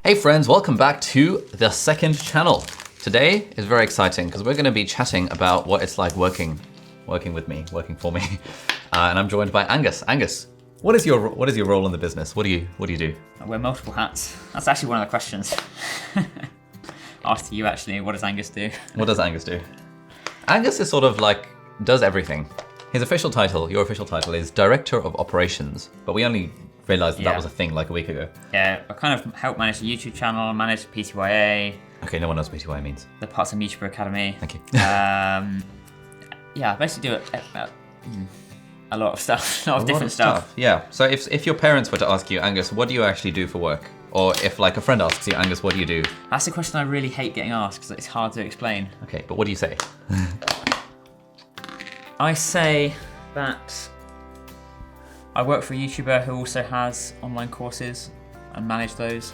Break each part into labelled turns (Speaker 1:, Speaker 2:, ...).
Speaker 1: Hey friends, welcome back to the second channel. Today is very exciting because we're going to be chatting about what it's like working with me, working for me. And I'm joined by Angus. Angus, what is your role in the business? What do you do?
Speaker 2: I wear multiple hats. That's actually one of the questions. Asked you actually, what does Angus do?
Speaker 1: What does Angus do? Angus is sort of like, does everything. His official title, your official title is Director of Operations, but we only realized that was a thing like a week ago.
Speaker 2: Yeah, I kind of help manage the YouTube channel, manage PTYA.
Speaker 1: Okay, no one knows what PTYA means.
Speaker 2: The parts of YouTuber Academy.
Speaker 1: Thank you.
Speaker 2: Yeah, I basically do a lot of stuff, a lot of different stuff.
Speaker 1: Yeah, so if your parents were to ask you, Angus, what do you actually do for work? Or if like a friend asks you, Angus, what do you do?
Speaker 2: That's a question I really hate getting asked because it's hard to explain.
Speaker 1: Okay, but what do you say?
Speaker 2: I say that I work for a YouTuber who also has online courses and manage those.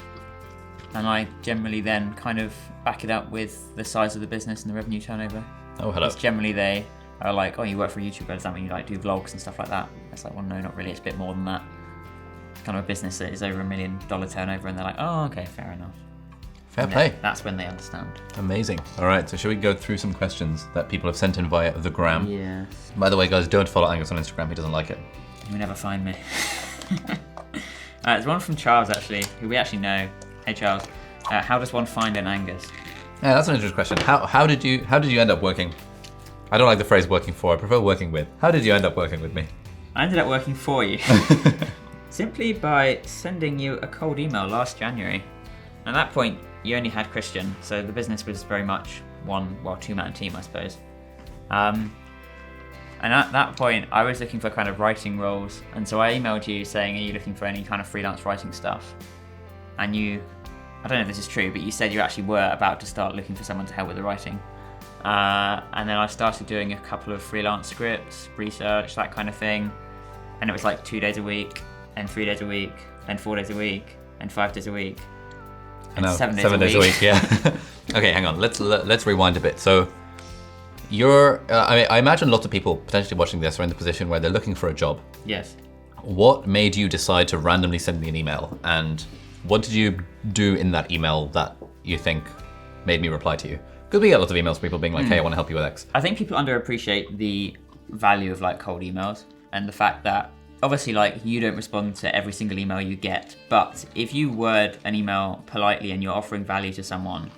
Speaker 2: And I generally then kind of back it up with the size of the business and the revenue turnover.
Speaker 1: Oh, hello.
Speaker 2: Because generally they are like, oh, you work for a YouTuber, does that mean you like do vlogs and stuff like that? It's like, well, no, not really, it's a bit more than that. It's kind of a business that is over $1 million turnover and they're like, oh, okay, fair enough.
Speaker 1: Fair play.
Speaker 2: That's when they understand.
Speaker 1: Amazing. All right, so shall we go through some questions that people have sent in via the gram?
Speaker 2: Yeah.
Speaker 1: By the way, guys, don't follow Angus on Instagram. He doesn't like it.
Speaker 2: You will never find me. There's one from Charles, actually, who we actually know. Hey, Charles. How does one find an Angus?
Speaker 1: Yeah, that's an interesting question. How did you end up working? I don't like the phrase working for. I prefer working with. How did you end up working with me?
Speaker 2: I ended up working for you. Simply by sending you a cold email last January. At that point, you only had Christian, so the business was very much two-man team, I suppose. And at that point, I was looking for kind of writing roles, and so I emailed you saying, are you looking for any kind of freelance writing stuff? And you, I don't know if this is true, but you said you actually were about to start looking for someone to help with the writing. And then I started doing a couple of freelance scripts, research, that kind of thing. And it was like 2 days a week, and 3 days a week, and 4 days a week, and 5 days a week. And 7 days a week,
Speaker 1: yeah. Okay, hang on. Let's rewind a bit. So, I imagine lots of people potentially watching this are in the position where they're looking for a job.
Speaker 2: Yes.
Speaker 1: What made you decide to randomly send me an email, and what did you do in that email that you think made me reply to you? Because we get lots of emails from people being like, "Hey, I want to help you with X."
Speaker 2: I think people underappreciate the value of like cold emails and the fact that obviously, like, you don't respond to every single email you get, but if you word an email politely and you're offering value to someone,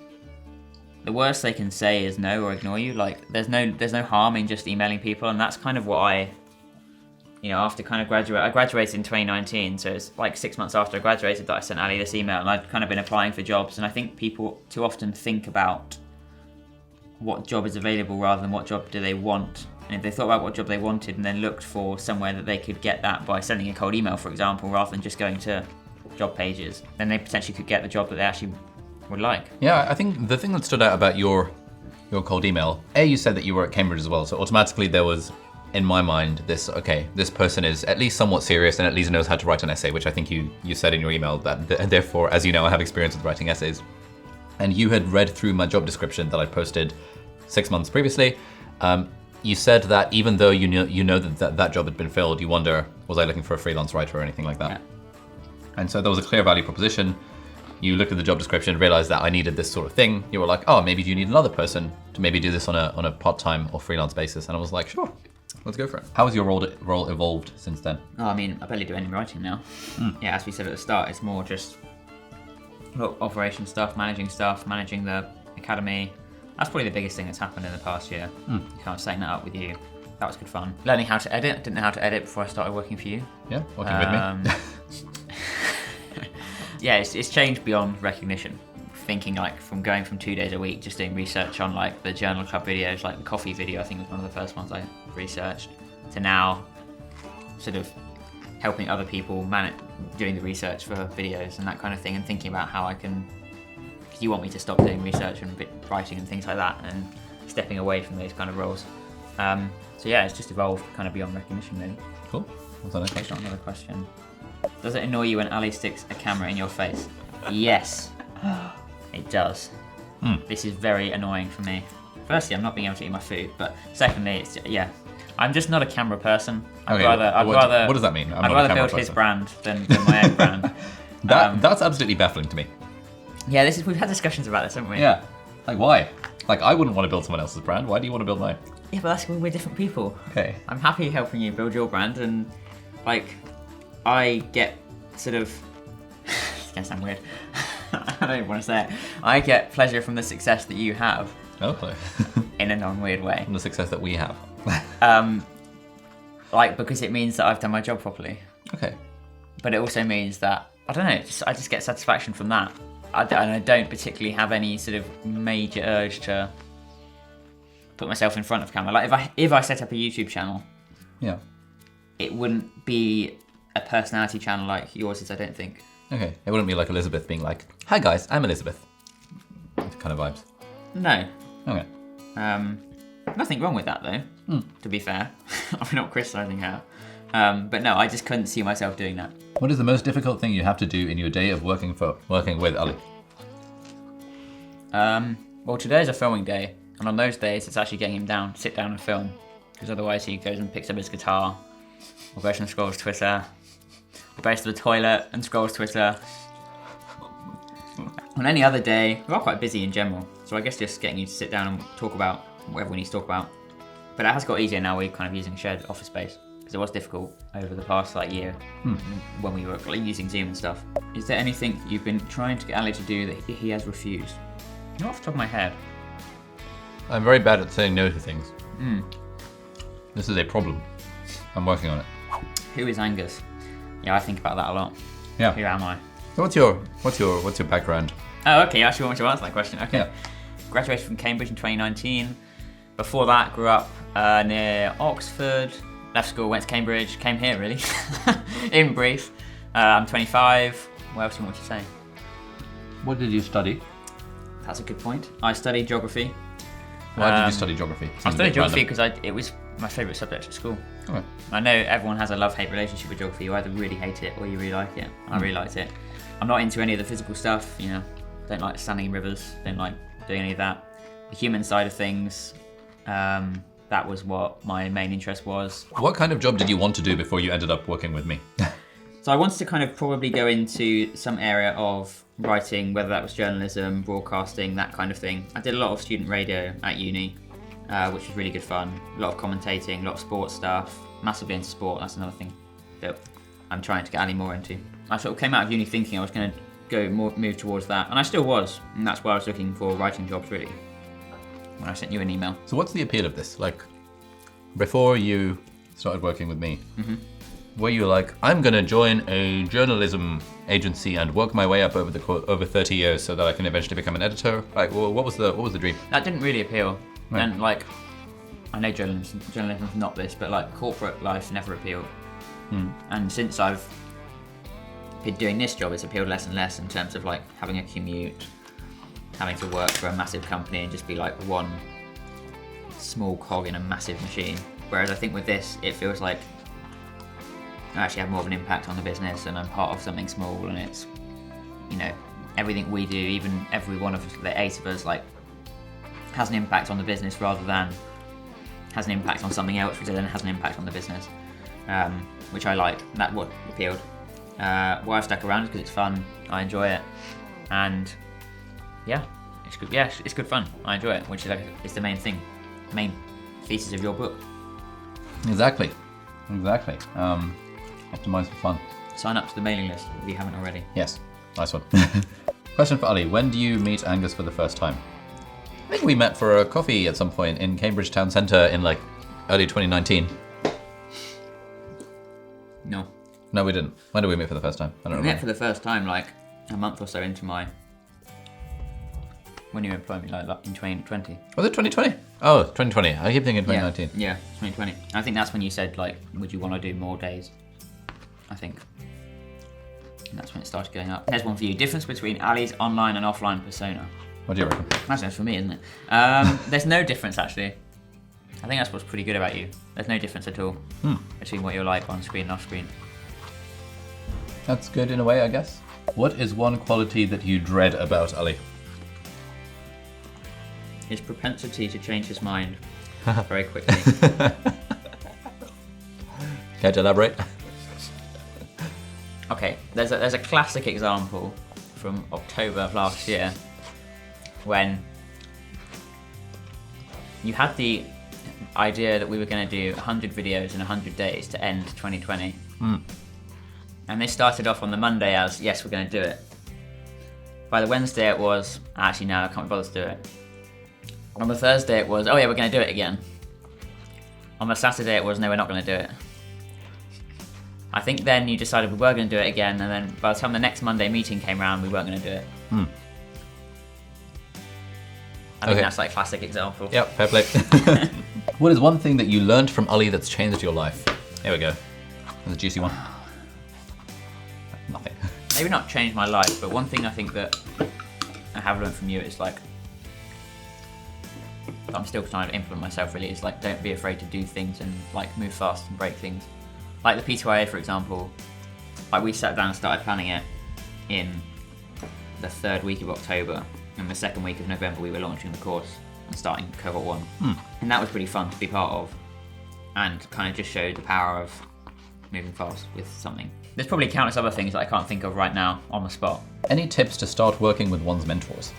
Speaker 2: the worst they can say is no or ignore you. Like, there's no harm in just emailing people, and that's kind of what after kind of I graduated in 2019, so it's like 6 months after I graduated that I sent Ali this email, and I'd kind of been applying for jobs, and I think people too often think about what job is available rather than what job do they want. And if they thought about what job they wanted and then looked for somewhere that they could get that by sending a cold email, for example, rather than just going to job pages, then they potentially could get the job that they actually would like.
Speaker 1: Yeah, I think the thing that stood out about your cold email, you said that you were at Cambridge as well, so automatically there was, in my mind, this person is at least somewhat serious and at least knows how to write an essay, which I think you said in your email that therefore, as you know, I have experience with writing essays. And you had read through my job description that I posted 6 months previously. You said that even though you know that job had been filled, you wonder, was I looking for a freelance writer or anything like that? Yeah. And so there was a clear value proposition. You looked at the job description, realized that I needed this sort of thing. You were like, oh, maybe do you need another person to maybe do this on a part-time or freelance basis? And I was like, sure, let's go for it. How has your role evolved since then?
Speaker 2: Oh, I mean, I barely do any writing now. Yeah, as we said at the start, it's more just operation stuff, managing the academy. That's probably the biggest thing that's happened in the past year. Kind of setting that up with you. That was good fun. Learning how to edit. Didn't know how to edit before I started working for you.
Speaker 1: Yeah, working with me.
Speaker 2: Yeah, it's changed beyond recognition. Thinking like from going from 2 days a week, just doing research on like the journal club videos, like the coffee video, I think was one of the first ones I researched, to now sort of helping other people doing the research for videos and that kind of thing, and thinking about how I can, because you want me to stop doing research and writing and things like that, and stepping away from those kind of roles. So yeah, it's just evolved kind of beyond recognition, really.
Speaker 1: Cool. What's the next
Speaker 2: question? Another question. Does it annoy you when Ali sticks a camera in your face? Yes, it does. This is very annoying for me. Firstly, I'm not being able to eat my food, but secondly, I'm just not a camera person. I'd rather.
Speaker 1: What does that mean?
Speaker 2: I'd rather build his brand than my own brand.
Speaker 1: That's absolutely baffling to me.
Speaker 2: Yeah, we've had discussions about this, haven't we?
Speaker 1: Yeah. Like, why? Like, I wouldn't want to build someone else's brand. Why do you want to build mine?
Speaker 2: Yeah, but that's when we're different people.
Speaker 1: Okay.
Speaker 2: I'm happy helping you build your brand, and like, I get sort of. It's gonna sound weird. I don't even want to say it. I get pleasure from the success that you have.
Speaker 1: Okay.
Speaker 2: In a non-weird way.
Speaker 1: From the success that we have.
Speaker 2: Like, because it means that I've done my job properly.
Speaker 1: Okay.
Speaker 2: But it also means that, I don't know, I just get satisfaction from that. And I don't particularly have any sort of major urge to put myself in front of camera. Like, if I set up a YouTube channel,
Speaker 1: Yeah.
Speaker 2: it wouldn't be a personality channel like yours is, I don't think.
Speaker 1: Okay. It wouldn't be like Elizabeth being like, "Hi guys, I'm Elizabeth." Kind of vibes.
Speaker 2: No.
Speaker 1: Okay.
Speaker 2: Nothing wrong with that, though, to be fair. I'm not criticising her. But no, I just couldn't see myself doing that.
Speaker 1: What is the most difficult thing you have to do in your day of working with Ali?
Speaker 2: Well, today's a filming day, and on those days, it's actually getting him sit down and film, because otherwise he goes and picks up his guitar, or goes and scrolls Twitter, or goes to the toilet and scrolls Twitter. On any other day, we are quite busy in general, so I guess just getting you to sit down and talk about whatever we need to talk about. But it has got easier now. We're kind of using shared office space, because it was difficult over the past year when we were using Zoom and stuff. Is there anything you've been trying to get Ali to do that he has refused? Not off the top of my head.
Speaker 1: I'm very bad at saying no to things. This is a problem. I'm working on it.
Speaker 2: Who is Angus? Yeah, I think about that a lot.
Speaker 1: Yeah.
Speaker 2: Who am I?
Speaker 1: So what's your background?
Speaker 2: Oh, okay. You actually want me to answer that question? Okay.
Speaker 1: Yeah.
Speaker 2: Graduated from Cambridge in 2019. Before that, grew up near Oxford. Left school, went to Cambridge, came here really. In brief, I'm 25. What else do you want me to say?
Speaker 1: What did you study?
Speaker 2: That's a good point. I studied geography.
Speaker 1: Why did you study geography?
Speaker 2: I studied geography because it was my favourite subject at school.
Speaker 1: Okay.
Speaker 2: I know everyone has a love-hate relationship with geography. You either really hate it or you really like it. I really liked it. I'm not into any of the physical stuff, you know. Don't like standing in rivers. Don't like doing any of that. The human side of things, that was what my main interest was.
Speaker 1: What kind of job did you want to do before you ended up working with me?
Speaker 2: So I wanted to kind of probably go into some area of writing, whether that was journalism, broadcasting, that kind of thing. I did a lot of student radio at uni, which was really good fun. A lot of commentating, a lot of sports stuff. Massively into sport, that's another thing that I'm trying to get Ali more into. I sort of came out of uni thinking I was going to move towards that, and I still was. And that's why I was looking for writing jobs, really, when I sent you an email.
Speaker 1: So what's the appeal of this? Like, before you started working with me, were you like, I'm gonna join a journalism agency and work my way up over 30 years so that I can eventually become an editor? Like, well, what was the dream?
Speaker 2: That didn't really appeal.
Speaker 1: Right.
Speaker 2: And like, I know journalism's not this, but like corporate life never appealed. And since I've been doing this job, it's appealed less and less in terms of like having a commute, having to work for a massive company and just be like one small cog in a massive machine. Whereas I think with this, it feels like I actually have more of an impact on the business and I'm part of something small, and it's, you know, everything we do, even every one of the 8 of us, like, has an impact on the business rather than has an impact on something else, which then has an impact on the business, which I like. That's what appealed. Why I've stuck around is because it's fun, I enjoy it, and yeah, it's good. Yeah, it's good fun. I enjoy it, which is it's the main thing, main thesis of your book.
Speaker 1: Exactly. Optimize for fun.
Speaker 2: Sign up to the mailing list if you haven't already.
Speaker 1: Yes, nice one. Question for Ali, when do you meet Angus for the first time? I think we met for a coffee at some point in Cambridge Town Centre in like early 2019.
Speaker 2: No.
Speaker 1: No, we didn't. When did we meet for the first time? I don't
Speaker 2: We
Speaker 1: remember.
Speaker 2: met for the first time like a month or so into when you employed me, like in 2020.
Speaker 1: Was it 2020? Oh, 2020. I keep thinking 2019.
Speaker 2: Yeah, 2020. I think that's when you said, like, would you want to do more days? I think. And that's when it started going up. Here's one for you. Difference between Ali's online and offline persona.
Speaker 1: What do you reckon?
Speaker 2: That's for me, isn't it? There's no difference, actually. I think that's what's pretty good about you. There's no difference at all between what you're like on screen and off screen.
Speaker 1: That's good in a way, I guess. What is one quality that you dread about Ali?
Speaker 2: His propensity to change his mind very quickly.
Speaker 1: Care to elaborate?
Speaker 2: Okay, there's a classic example from October of last year, when you had the idea that we were going to do 100 videos in 100 days to end 2020. And they started off on the Monday as, yes, we're going to do it. By the Wednesday it was, actually no, I can't be bothered to do it. On the Thursday it was, oh yeah, we're going to do it again. On the Saturday it was, no, we're not going to do it. I think then you decided we were going to do it again, and then by the time the next Monday meeting came around, we weren't going to do it. I think that's like a classic example.
Speaker 1: Yep, fair play. What is one thing that you learned from Ali that's changed your life? Here we go. There's a juicy one. Nothing.
Speaker 2: Maybe not changed my life, but one thing I think that I have learned from you is like, I'm still trying to implement myself really, is like, don't be afraid to do things and like move fast and break things. Like the PTYA, for example, like we sat down and started planning it in the 3rd week of October, and the 2nd week of November we were launching the course and starting cohort 1. And that was pretty fun to be part of, and kind of just showed the power of moving fast with something. There's probably countless other things that I can't think of right now on the spot.
Speaker 1: Any tips to start working with one's mentors?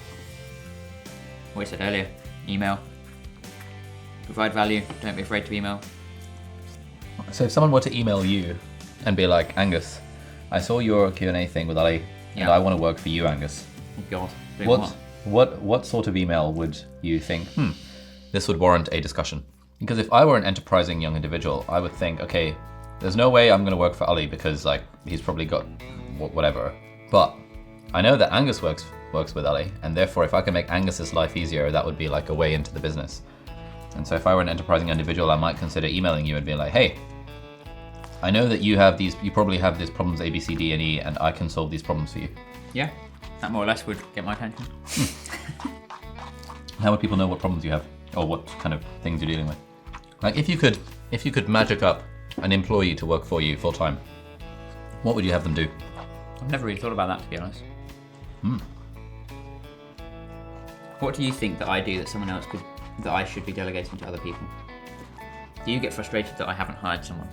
Speaker 2: What I said earlier, email. Provide value, don't be afraid to email.
Speaker 1: So if someone were to email you and be like, Angus, I saw your Q&A thing with Ali, and I want to work for you, Angus.
Speaker 2: Oh God, doing
Speaker 1: What sort of email would you think, this would warrant a discussion? Because if I were an enterprising young individual, I would think, okay, there's no way I'm going to work for Ali because like he's probably got whatever. But I know that Angus works with Ali, and therefore if I can make Angus's life easier, that would be like a way into the business. And so if I were an enterprising individual, I might consider emailing you and being like, hey, I know that you probably have these problems A, B, C, D, and E, and I can solve these problems for you.
Speaker 2: Yeah, that more or less would get my attention.
Speaker 1: How would people know what problems you have, or what kind of things you're dealing with? Like if you could magic up an employee to work for you full time, what would you have them do?
Speaker 2: I've never really thought about that, to be honest. What do you think that I do that I should be delegating to other people? Do you get frustrated that I haven't hired someone?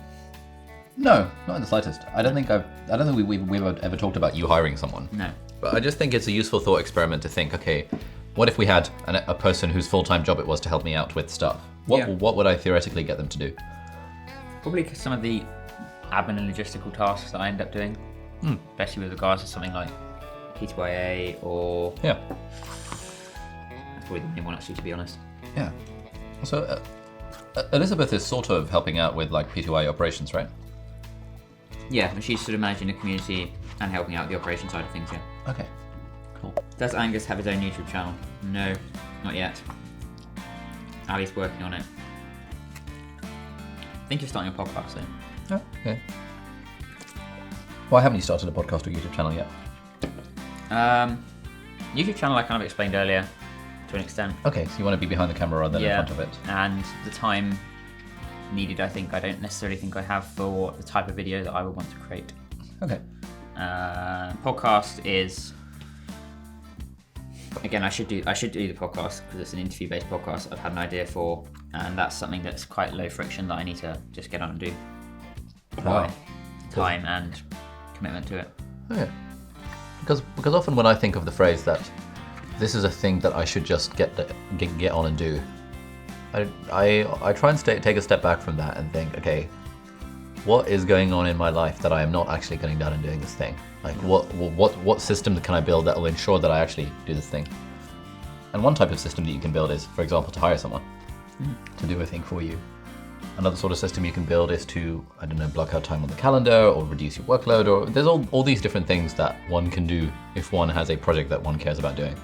Speaker 1: No, not in the slightest. I don't think we've ever talked about you hiring someone.
Speaker 2: No.
Speaker 1: But I just think it's a useful thought experiment to think, okay, what if we had a person whose full-time job it was to help me out with stuff? What would I theoretically get them to do?
Speaker 2: Probably some of the admin and logistical tasks that I end up doing, especially with regards to something like PTYA or...
Speaker 1: Yeah.
Speaker 2: That's probably the only one actually, to be honest.
Speaker 1: Yeah. So Elizabeth is sort of helping out with like PTYA operations, right?
Speaker 2: Yeah, and she's sort of managing the community and helping out the operation side of things, yeah.
Speaker 1: Okay, cool.
Speaker 2: Does Angus have his own YouTube channel? No, not yet. Ali's working on it. I think you're starting a podcast though.
Speaker 1: Oh, okay. Why haven't you started a podcast or YouTube channel yet?
Speaker 2: YouTube channel I kind of explained earlier to an extent.
Speaker 1: Okay, so you want to be behind the camera rather than in front of it.
Speaker 2: And the time needed, I don't necessarily think I have for the type of video that I would want to create.
Speaker 1: Okay.
Speaker 2: Podcast is, again, I should do the podcast because it's an interview-based podcast I've had an idea for, and that's something that's quite low friction that I need to just get on and do.
Speaker 1: Wow.
Speaker 2: Time and commitment to it.
Speaker 1: Okay. Because often when I think of the phrase that this is a thing that I should just get on and do, I try and take a step back from that and think, okay, what is going on in my life that I am not actually getting done and doing this thing? Like what system can I build that will ensure that I actually do this thing? And one type of system that you can build is, for example, to hire someone to do a thing for you. Another sort of system you can build is to, I don't know, block out time on the calendar or reduce your workload, or there's all these different things that one can do if one has a project that one cares about doing.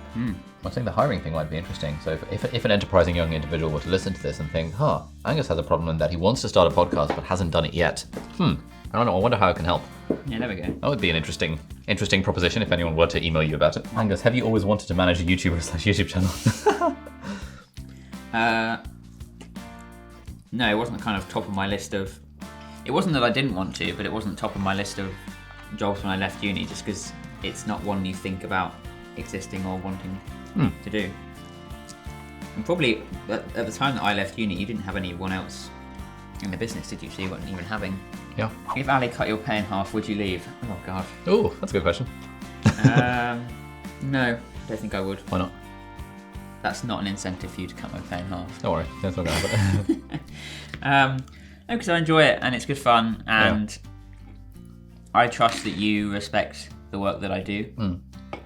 Speaker 1: I think the hiring thing might be interesting. So if an enterprising young individual were to listen to this and think, Angus has a problem in that he wants to start a podcast but hasn't done it yet. I don't know, I wonder how it can help.
Speaker 2: Yeah, there we go.
Speaker 1: That would be an interesting proposition if anyone were to email you about it. Angus, have you always wanted to manage a YouTube channel?
Speaker 2: No, it wasn't kind of top of my list of... It wasn't that I didn't want to, but it wasn't top of my list of jobs when I left uni, just because it's not one you think about existing or wanting to do. And probably at the time that I left uni, you didn't have anyone else in the business, did you? So you weren't even having...
Speaker 1: Yeah.
Speaker 2: If Ali cut your pay in half, would you leave? Oh, God.
Speaker 1: Oh, that's a good question.
Speaker 2: No, don't think I would.
Speaker 1: Why not?
Speaker 2: That's not an incentive for you to cut my pay in half.
Speaker 1: Don't worry, that's not gonna happen.
Speaker 2: No, because I enjoy it and it's good fun, and I trust that you respect the work that I do, and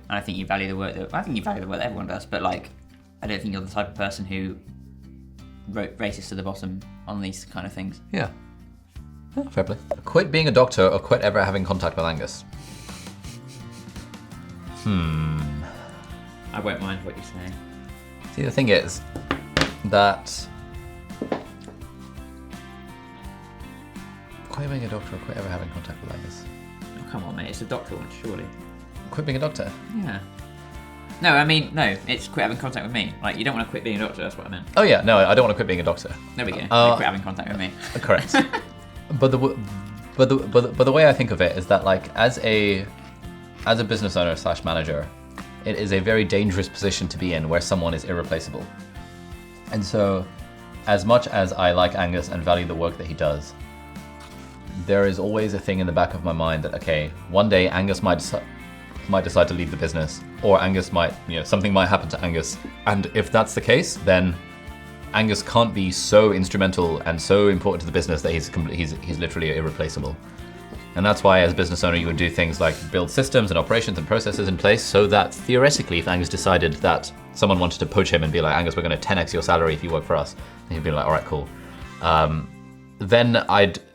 Speaker 2: I think you value the work that everyone does. But like, I don't think you're the type of person who races to the bottom on these kind of things.
Speaker 1: Yeah. Fair play. Quit being a doctor or quit ever having contact with Angus?
Speaker 2: I won't mind what you say.
Speaker 1: See, the thing is that quit being a doctor or quit ever having contact with Angus?
Speaker 2: Oh, come on, mate. It's a doctor one, surely.
Speaker 1: Quit being a doctor?
Speaker 2: Yeah. No, I mean, no. It's quit having contact with me. Like, you don't want to quit being a doctor. That's what I meant.
Speaker 1: Oh yeah, no, I don't want to quit being a doctor.
Speaker 2: There we go. Quit having contact with me.
Speaker 1: Correct. But the way I think of it is that, like, as a business owner / manager, it is a very dangerous position to be in where someone is irreplaceable. And so, as much as I like Angus and value the work that he does, there is always a thing in the back of my mind that, okay, one day Angus might decide to leave the business, or Angus might, something might happen to Angus. And if that's the case, then Angus can't be so instrumental and so important to the business that he's literally irreplaceable. And that's why, as a business owner, you would do things like build systems and operations and processes in place so that theoretically, if Angus decided that someone wanted to poach him and be like, Angus, we're going to 10x your salary if you work for us, and he'd be like, all right, cool. Then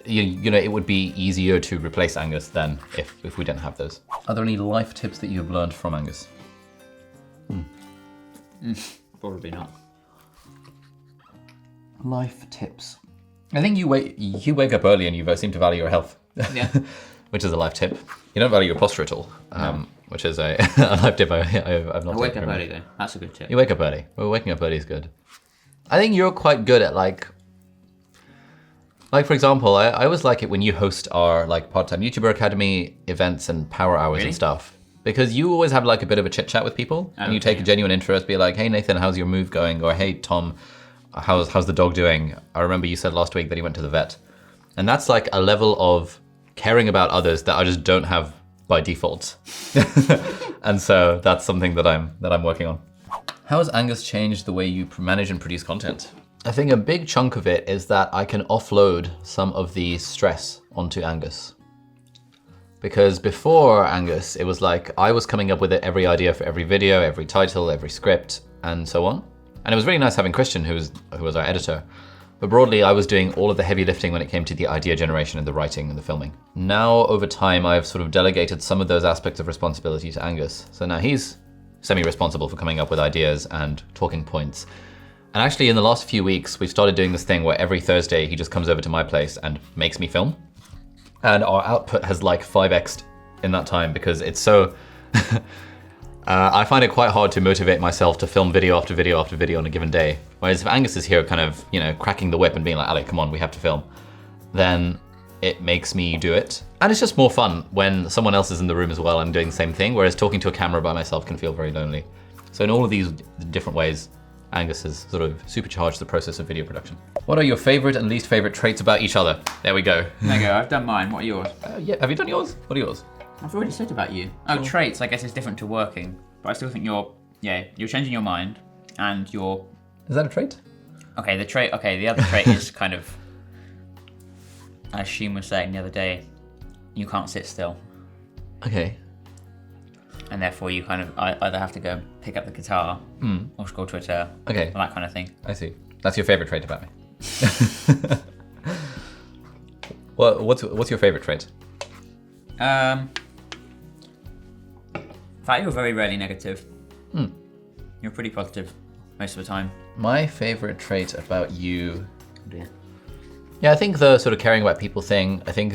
Speaker 1: it would be easier to replace Angus than if we didn't have those. Are there any life tips that you've learned from Angus?
Speaker 2: Probably not.
Speaker 1: Life tips. I think you wake up early and you seem to value your health.
Speaker 2: Yeah.
Speaker 1: Which is a life tip. You don't value your posture at all, which is a life tip I've not.
Speaker 2: I wake up early though. That's a good tip.
Speaker 1: You wake up early. Well, waking up early is good. I think you're quite good at like for example, I always like it when you host our like part-time YouTuber Academy events and power hours and stuff. Because you always have like a bit of a chit chat with people, and you take a genuine interest, be like, hey Nathan, how's your move going? Or hey Tom, how's the dog doing? I remember you said last week that he went to the vet. And that's like a level of caring about others that I just don't have by default. And so that's something that I'm working on. How has Angus changed the way you manage and produce content? I think a big chunk of it is that I can offload some of the stress onto Angus. Because before Angus, it was like I was coming up with every idea for every video, every title, every script, and so on. And it was really nice having Christian, who was our editor. But broadly, I was doing all of the heavy lifting when it came to the idea generation and the writing and the filming. Now, over time, I've sort of delegated some of those aspects of responsibility to Angus. So now he's semi-responsible for coming up with ideas and talking points. And actually, in the last few weeks, we've started doing this thing where every Thursday, he just comes over to my place and makes me film. And our output has like 5x'd in that time because it's so... I find it quite hard to motivate myself to film video after video after video on a given day. Whereas if Angus is here kind of, cracking the whip and being like, Alec, come on, we have to film, then it makes me do it. And it's just more fun when someone else is in the room as well and doing the same thing, whereas talking to a camera by myself can feel very lonely. So in all of these different ways, Angus has sort of supercharged the process of video production. What are your favorite and least favorite traits about each other? There we go.
Speaker 2: There you go, I've done mine. What are yours?
Speaker 1: Yeah, have you done yours? What are yours?
Speaker 2: I've already said about you. Oh, traits, I guess it's different to working. But I still think you're changing your mind and you're...
Speaker 1: Is that a trait?
Speaker 2: Okay, the other trait is kind of, as Sheen was saying the other day, you can't sit still.
Speaker 1: Okay.
Speaker 2: And therefore you kind of either have to go and pick up the guitar or scroll Twitter,
Speaker 1: okay,
Speaker 2: or that kind of thing.
Speaker 1: I see. That's your favorite trait about me. Well, what's your favorite trait?
Speaker 2: In fact, you're very rarely negative. You're pretty positive most of the time.
Speaker 1: My favorite trait about you...
Speaker 2: Oh dear.
Speaker 1: Yeah, I think the sort of caring about people thing, I think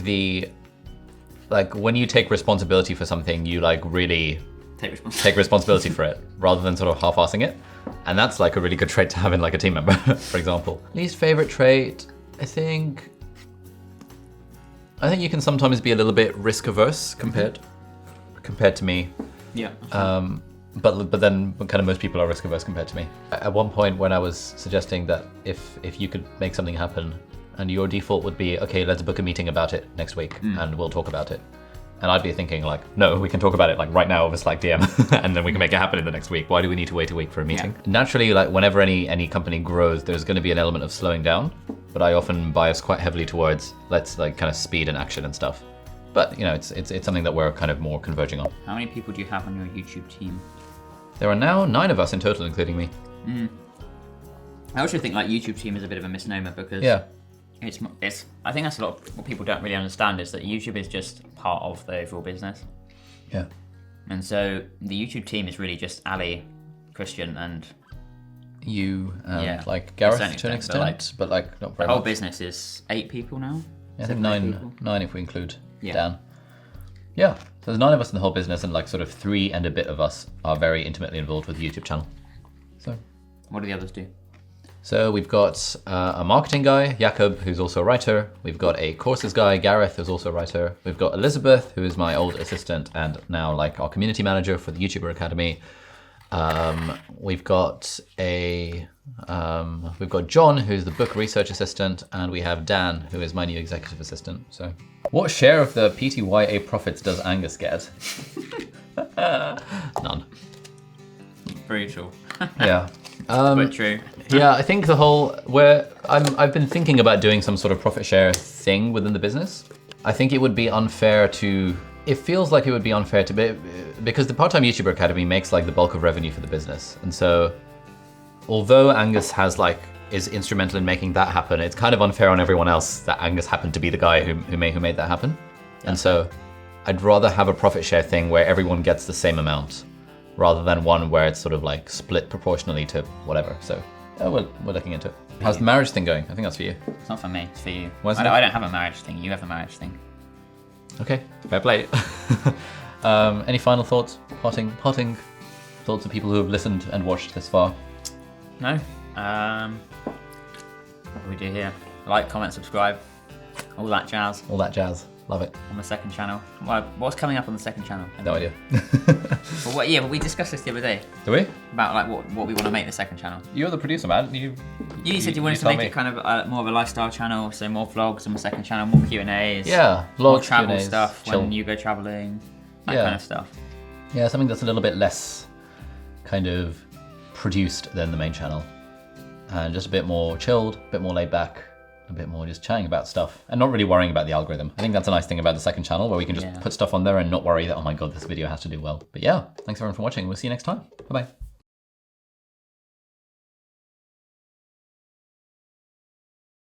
Speaker 1: when you take responsibility for something, you like really take responsibility for it rather than sort of half-assing it. And that's like a really good trait to have in like a team member, for example. Least favorite trait, I think you can sometimes be a little bit risk averse compared to me.
Speaker 2: Yeah.
Speaker 1: But then kind of most people are risk averse compared to me. At one point when I was suggesting that if you could make something happen and your default would be, okay, let's book a meeting about it next week and we'll talk about it. And I'd be thinking like, no, we can talk about it like right now over Slack DM and then we can make it happen in the next week. Why do we need to wait a week for a meeting? Yeah. Naturally, like whenever any company grows, there's going to be an element of slowing down, but I often bias quite heavily towards let's like kind of speed and action and stuff. But you know, it's something that we're kind of more converging on.
Speaker 2: How many people do you have on your YouTube team?
Speaker 1: There are now 9 of us in total, including me.
Speaker 2: I also think like YouTube team is a bit of a misnomer because it's I think that's a lot of what people don't really understand is that YouTube is just part of the overall business.
Speaker 1: Yeah.
Speaker 2: And so the YouTube team is really just Ali, Christian, and
Speaker 1: you, like Gareth to an extent, but like not very
Speaker 2: much. The whole
Speaker 1: much.
Speaker 2: business is 8 people now.
Speaker 1: I think 9 if we include Dan. Yeah, so there's 9 of us in the whole business, and like sort of 3 and a bit of us are very intimately involved with the YouTube channel. So,
Speaker 2: what do the others do?
Speaker 1: So we've got a marketing guy, Jakob, who's also a writer. We've got a courses guy, Gareth, who's also a writer. We've got Elizabeth, who is my old assistant and now like our community manager for the YouTuber Academy. We've got John, who's the book research assistant, and we have Dan, who is my new executive assistant. So, what share of the PTYA profits does Angus get? None.
Speaker 2: Very true.
Speaker 1: Yeah.
Speaker 2: But true.
Speaker 1: Yeah, I think the whole I've been thinking about doing some sort of profit share thing within the business. I think it would be unfair to. It feels like it would be unfair to be because the Part-Time YouTuber Academy makes like the bulk of revenue for the business, and so although Angus is instrumental in making that happen, it's kind of unfair on everyone else that Angus happened to be the guy who made that happen. Yeah. And so I'd rather have a profit share thing where everyone gets the same amount, rather than one where it's sort of like split proportionally to whatever. So we're looking into it. How's the marriage thing going? I think that's for you.
Speaker 2: It's not for me, it's for you.
Speaker 1: I
Speaker 2: don't have a marriage thing, you have a marriage thing.
Speaker 1: Okay, fair play. Any final thoughts? Parting thoughts of people who have listened and watched this far?
Speaker 2: No. What do we do here? Like, comment, subscribe, all that jazz.
Speaker 1: All that jazz. Love it.
Speaker 2: On the second channel. What's coming up on the second channel?
Speaker 1: No idea.
Speaker 2: But we discussed this the other day.
Speaker 1: Do we?
Speaker 2: About like what we want to make the second channel.
Speaker 1: You're the producer, man. You
Speaker 2: said you wanted to make it kind of more of a lifestyle channel, so more vlogs on the second channel, more Q&As.
Speaker 1: Yeah, vlogs,
Speaker 2: more travel
Speaker 1: Q&As,
Speaker 2: stuff
Speaker 1: chill.
Speaker 2: when you go traveling, that kind of stuff.
Speaker 1: Yeah, something that's a little bit less kind of produced than the main channel. And just a bit more chilled, a bit more laid back, a bit more just chatting about stuff and not really worrying about the algorithm. I think that's a nice thing about the second channel where we can just put stuff on there and not worry that, oh my God, this video has to do well. But yeah, thanks everyone for watching. We'll see you next time. Bye-bye.